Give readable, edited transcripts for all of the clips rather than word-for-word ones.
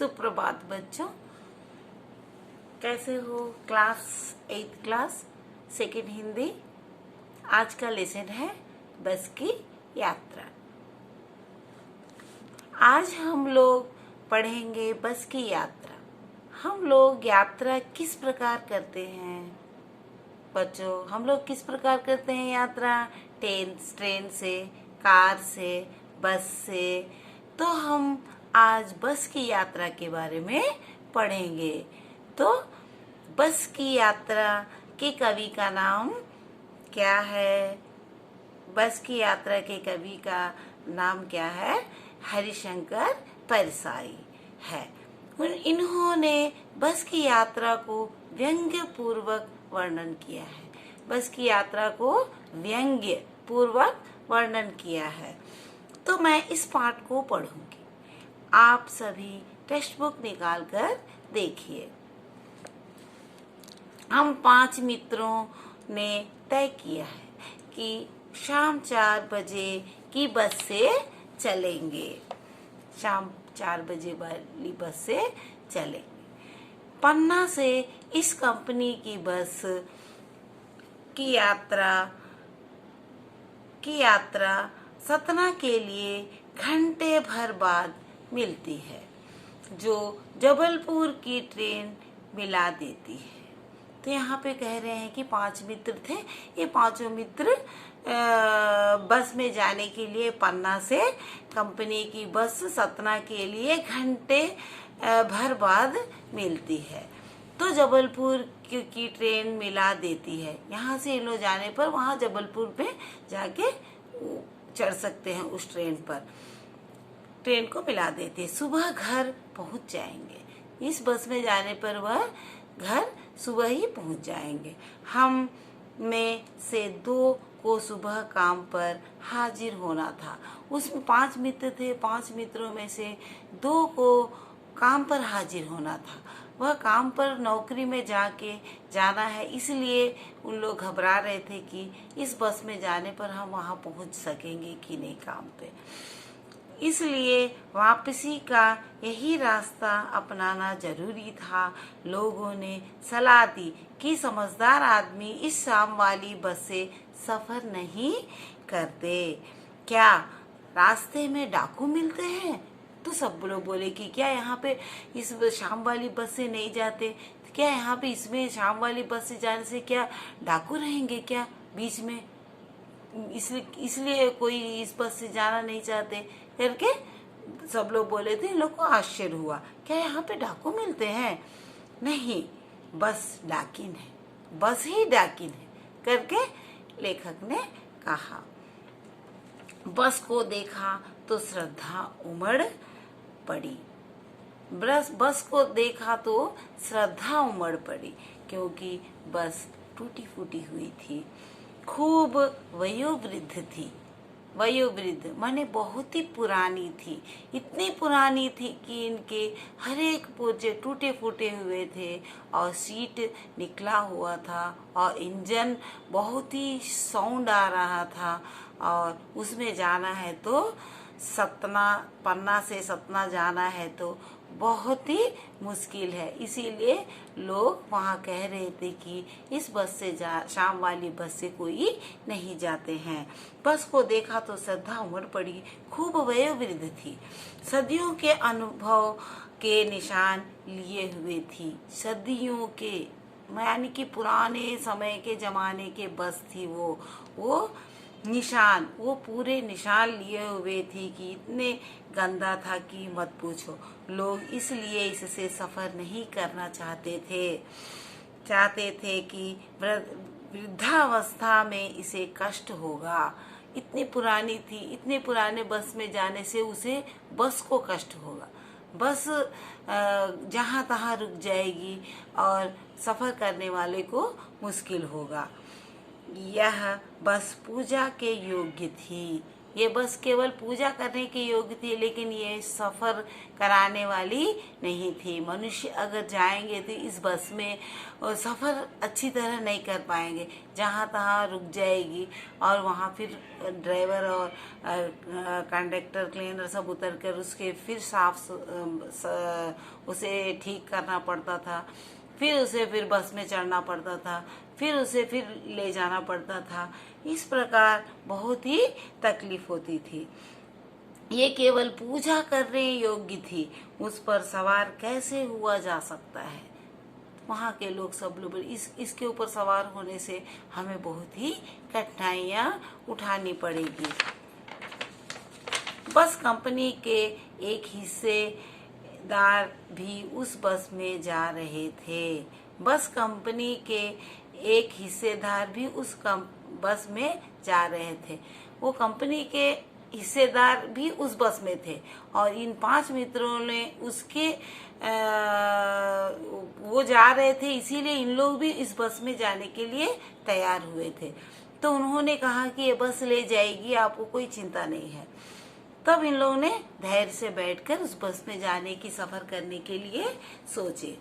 सुप्रभात बच्चों, कैसे हो? Class 8 class second Hindi. आज का लेसन है बस की यात्रा। आज हम लोग पढ़ेंगे बस की यात्रा। हम लोग यात्रा किस प्रकार करते हैं बच्चों? हम लोग किस प्रकार करते हैं यात्रा? ट्रेन से, कार से, बस से। तो हम आज बस की यात्रा के बारे में पढ़ेंगे। तो बस की यात्रा के कवि का नाम क्या है? बस की यात्रा के कवि का नाम क्या है? हरिशंकर परसाई है। इन्होंने बस की यात्रा को व्यंग्य पूर्वक वर्णन किया है। बस की यात्रा को व्यंग्य पूर्वक वर्णन किया है। तो मैं इस पाठ को पढ़ूंगी। आप सभी टेक्स्ट बुक निकाल कर देखिए। हम 5 मित्रों ने तय किया है कि शाम 4 बजे की बस से चलेंगे। शाम 4 बजे वाली बस से चलेंगे। पन्ना से इस कंपनी की बस की यात्रा सतना के लिए घंटे भर बाद मिलती है, जो जबलपुर की ट्रेन मिला देती है। तो यहाँ पे कह रहे हैं कि 5 मित्र थे। ये 5 मित्र बस में जाने के लिए पन्ना से कंपनी की बस सतना के लिए घंटे भर बाद मिलती है, तो जबलपुर की ट्रेन मिला देती है। यहाँ से इन लोग जाने पर वहाँ जबलपुर पे जाके चढ़ सकते हैं। उस ट्रेन पर ट्रेन को मिला देते, सुबह घर पहुँच जाएंगे। इस बस में जाने पर वह घर सुबह ही पहुँच जाएंगे। हम में से 2 को सुबह काम पर हाजिर होना था। उसमें 5 मित्र थे। 5 मित्रों में से 2 को काम पर हाजिर होना था। वह काम पर नौकरी में जाना है, इसलिए उन लोग घबरा रहे थे कि इस बस में जाने पर हम वहाँ पहुँच सकेंगे कि नहीं काम पे। इसलिए वापसी का यही रास्ता अपनाना जरूरी था। लोगों ने सलाह दी कि समझदार आदमी इस शाम वाली बस से सफर नहीं करते। क्या रास्ते में डाकू मिलते हैं? तो सब लोग बोले कि क्या यहाँ पे इस शाम वाली बस से नहीं जाते? क्या यहाँ पे इसमें शाम वाली बस से जाने से क्या डाकू रहेंगे क्या बीच में? इसलिए कोई इस बस से जाना नहीं चाहते करके सब लोग बोले थे। इन लोग को आश्चर्य हुआ, क्या यहाँ पे डाकू मिलते हैं? नहीं, बस डाकिन है, बस ही डाकिन है करके लेखक ने कहा। बस को देखा तो श्रद्धा उमड़ पड़ी। बस को देखा तो श्रद्धा उमड़ पड़ी, क्योंकि बस टूटी फूटी हुई थी। खूब वयोवृद्ध थी। वयोवृद्ध माने बहुत ही पुरानी थी। इतनी पुरानी थी कि इनके हर एक पुर्जे टूटे फूटे हुए थे और सीट निकला हुआ था और इंजन बहुत ही साउंड आ रहा था। और उसमें जाना है तो पन्ना से सतना जाना है तो बहुत ही मुश्किल है। इसीलिए लोग वहाँ कह रहे थे कि इस बस से शाम वाली बस से कोई नहीं जाते हैं। बस को देखा तो श्रद्धा उमड़ पड़ी। खूब वयोवृद्ध थी। सदियों के अनुभव के निशान लिए हुए थी। सदियों के यानी कि पुराने समय के जमाने के बस थी वो निशान, वो पूरे निशान लिए हुए थी कि इतने गंदा था कि मत पूछो। लोग इसलिए इससे सफर नहीं करना चाहते थे कि वृद्धावस्था में इसे कष्ट होगा। इतनी पुरानी थी, इतने पुराने बस में जाने से उसे बस को कष्ट होगा। बस जहाँ तहाँ रुक जाएगी और सफर करने वाले को मुश्किल होगा। यह बस पूजा के योग्य थी। ये बस केवल पूजा करने की योग्य थी, लेकिन ये सफ़र कराने वाली नहीं थी। मनुष्य अगर जाएंगे तो इस बस में सफ़र अच्छी तरह नहीं कर पाएंगे, जहाँ तहाँ रुक जाएगी और वहाँ फिर ड्राइवर और कंडक्टर क्लीनर सब उतर कर उसके फिर उसे ठीक करना पड़ता था, फिर उसे फिर बस में चढ़ना पड़ता था, फिर उसे फिर ले जाना पड़ता था। इस प्रकार बहुत ही तकलीफ होती थी। ये केवल पूजा करने योग्य थी, उस पर सवार कैसे हुआ जा सकता है? वहाँ के लोग सब लोग इसके ऊपर सवार होने से हमें बहुत ही कठिनाइयाँ उठानी पड़ेगी। बस कंपनी के एक हिस्सेदार भी उस बस में जा रहे थे। बस कंपनी के एक हिस्सेदार भी उस बस में जा रहे थे। वो कंपनी के हिस्सेदार भी उस बस में थे और इन 5 मित्रों ने उसके वो जा रहे थे, इसीलिए इन लोग भी इस बस में जाने के लिए तैयार हुए थे। तो उन्होंने कहा कि ये बस ले जाएगी, आपको कोई चिंता नहीं है। तब इन लोगों ने धैर्य से बैठकर उस बस में जाने की सफर करने के लिए सोचे।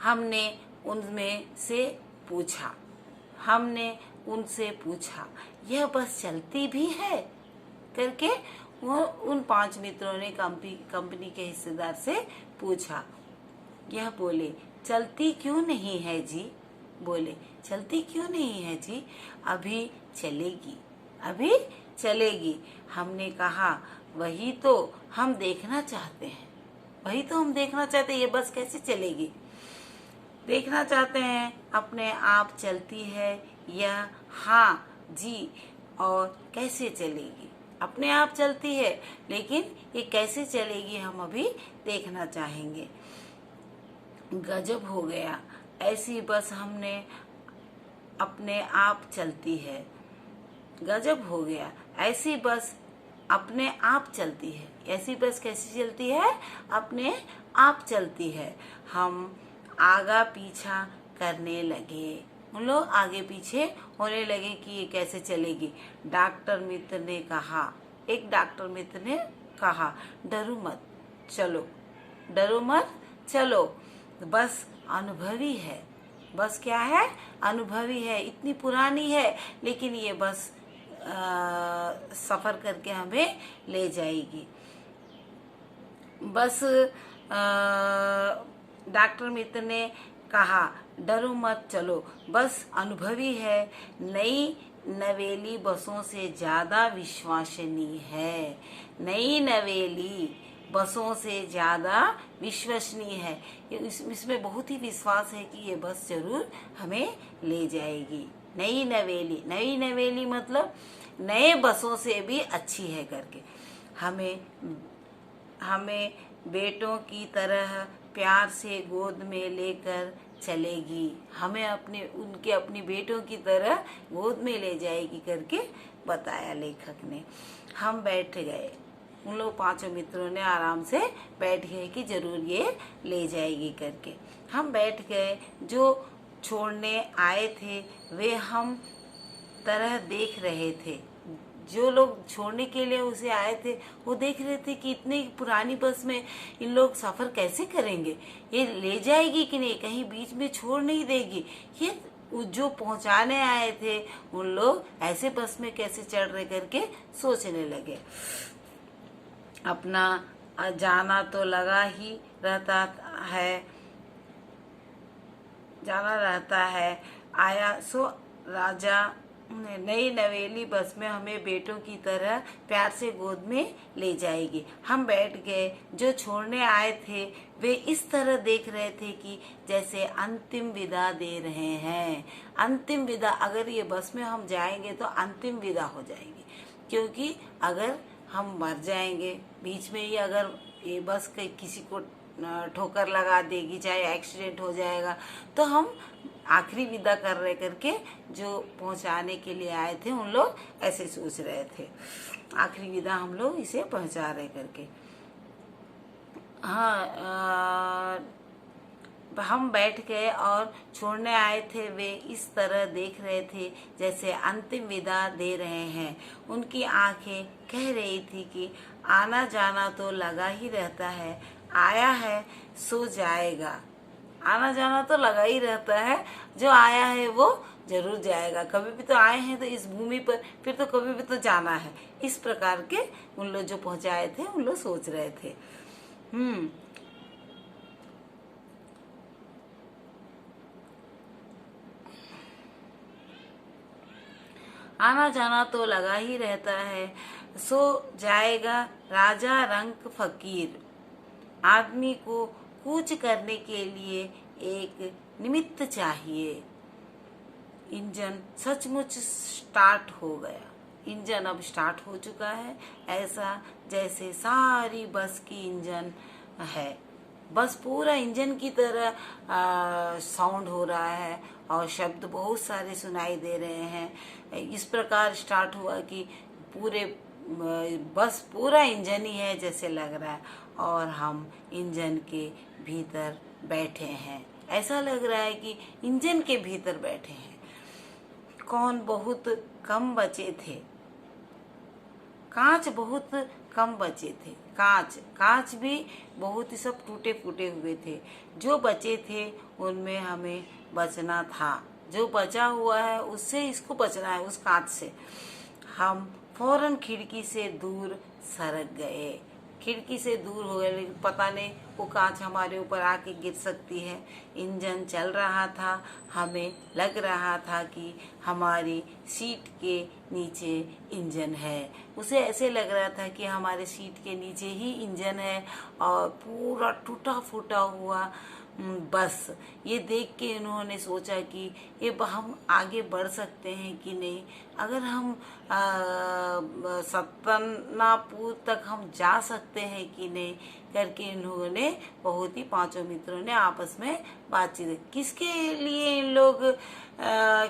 हमने उनसे पूछा यह बस चलती भी है करके। वो उन 5 मित्रों ने कंपनी के हिस्सेदार से पूछा। यह बोले चलती क्यों नहीं है जी? बोले चलती क्यों नहीं है जी? अभी चलेगी। हमने कहा वही तो हम देखना चाहते हैं, ये बस कैसे चलेगी? देखना चाहते हैं अपने आप चलती है या हाँ जी, और कैसे चलेगी? अपने आप चलती है, लेकिन ये कैसे चलेगी हम अभी देखना चाहेंगे। गजब हो गया, ऐसी बस हमने अपने आप चलती है। गजब हो गया, ऐसी बस अपने आप चलती है। ऐसी बस कैसी चलती है? अपने आप चलती है। हम आगा पीछा करने लगे। उन लोग आगे पीछे होने लगे कि ये कैसे चलेगी। एक डॉक्टर मित्र ने कहा डरो मत चलो, बस अनुभवी है। बस क्या है? अनुभवी है, इतनी पुरानी है, लेकिन ये बस सफर करके हमें ले जाएगी। बस डॉक्टर मित्र ने कहा डरो मत चलो, बस अनुभवी है, नई नवेली बसों से ज्यादा विश्वसनीय है। नई नवेली बसों से ज्यादा विश्वसनीय है। इसमें बहुत ही विश्वास है कि ये बस जरूर हमें ले जाएगी। नई नवेली मतलब नए बसों से भी अच्छी है करके। हमें बेटों की तरह प्यार से गोद में लेकर चलेगी। हमें अपनी बेटों की तरह गोद में ले जाएगी करके बताया लेखक ने। हम बैठ गए। उन लोग 5 मित्रों ने आराम से बैठ गए कि जरूर ये ले जाएगी करके। हम बैठ गए। जो छोड़ने आए थे वे हम तरह देख रहे थे। जो लोग छोड़ने के लिए उसे आए थे वो देख रहे थे कि इतनी पुरानी बस में इन लोग सफर कैसे करेंगे, ये ले जाएगी कि नहीं, कहीं बीच में छोड़ नहीं देगी। ये जो पहुंचाने आए थे उन लोग ऐसे बस में कैसे चढ़ रहे करके सोचने लगे। अपना जाना तो लगा ही रहता है, आया सो राजा नई नवेली बस में हमें बेटों की तरह प्यार से गोद में ले जाएगी। हम बैठ गए। जो छोड़ने आए थे वे इस तरह देख रहे थे कि जैसे अंतिम विदा दे रहे हैं। अंतिम विदा, अगर ये बस में हम जाएंगे तो अंतिम विदा हो जाएगी, क्योंकि अगर हम मर जाएंगे बीच में ही, अगर ये बस किसी को ठोकर लगा देगी, चाहे एक्सीडेंट हो जाएगा, तो हम आखिरी विदा कर रहे करके जो पहुंचाने के लिए आए थे उन लोग ऐसे सोच रहे थे। आखिरी विदा हम लोग इसे पहुंचा रहे करके। हाँ, हम बैठ गए और छोड़ने आए थे वे इस तरह देख रहे थे जैसे अंतिम विदा दे रहे हैं। उनकी आंखें कह रही थी कि आना जाना तो लगा ही रहता है, आया है सो जाएगा। आना जाना तो लगा ही रहता है, जो आया है वो जरूर जाएगा। कभी भी तो आए हैं तो इस भूमि पर, फिर तो कभी भी तो जाना है। इस प्रकार के उन लोग जो पहुंचाए थे उन लोग सोच रहे थे। आना जाना तो लगा ही रहता है, सो जाएगा राजा रंक फकीर। आदमी को कूच करने के लिए एक निमित्त चाहिए। इंजन सचमुच स्टार्ट हो गया। इंजन अब स्टार्ट हो चुका है, ऐसा जैसे सारी बस की इंजन है। बस पूरा इंजन की तरह साउंड हो रहा है और शब्द बहुत सारे सुनाई दे रहे हैं। इस प्रकार स्टार्ट हुआ कि पूरे बस पूरा इंजन ही है जैसे लग रहा है, और हम इंजन के भीतर बैठे हैं। ऐसा लग रहा है कि इंजन के भीतर बैठे हैं। कौन बहुत कम बचे थे, कांच बहुत कम बचे थे। कांच भी बहुत ही सब टूटे फूटे हुए थे। जो बचे थे उनमें हमें बचना था। जो बचा हुआ है उससे इसको बचना है, उस कांच से। हम फौरन खिड़की से दूर सरक गए। खिड़की से दूर हो गए, लेकिन पता नहीं वो कांच हमारे ऊपर आके गिर सकती है। इंजन चल रहा था, हमें लग रहा था कि हमारी सीट के नीचे इंजन है। उसे ऐसे लग रहा था कि हमारे सीट के नीचे ही इंजन है और पूरा टूटा फूटा हुआ बस। ये देख के इन्होंने सोचा कि ये हम आगे बढ़ सकते हैं कि नहीं। अगर हम सत्तनापुर तक हम जा सकते हैं कि नहीं करके इन्होंने बहुत ही, पांचों मित्रों ने आपस में बातचीत। किसके लिए इन लोग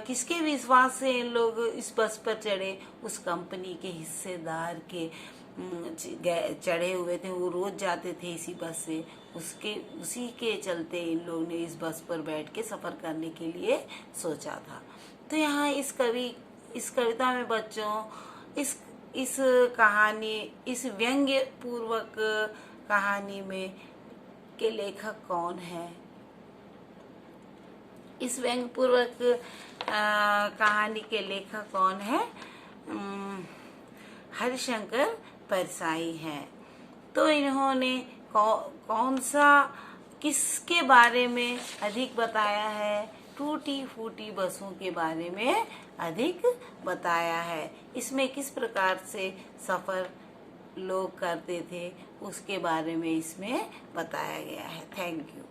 किसके विश्वास से इन लोग इस बस पर चढ़े? उस कंपनी के हिस्सेदार के चढ़े हुए थे। वो रोज जाते थे इसी बस से। उसी के चलते इन लोगों ने इस बस पर बैठ के सफर करने के लिए सोचा था। तो यहाँ इस कविता में बच्चों इस कहानी, इस व्यंग्य पूर्वक कहानी में के लेखक कौन है? इस व्यंग्य पूर्वक कहानी के लेखक कौन है? हरिशंकर परसाई हैं। तो इन्होंने कौन सा, किसके बारे में अधिक बताया है? टूटी फूटी बसों के बारे में अधिक बताया है। इसमें किस प्रकार से सफर लोग करते थे उसके बारे में इसमें बताया गया है। Thank you.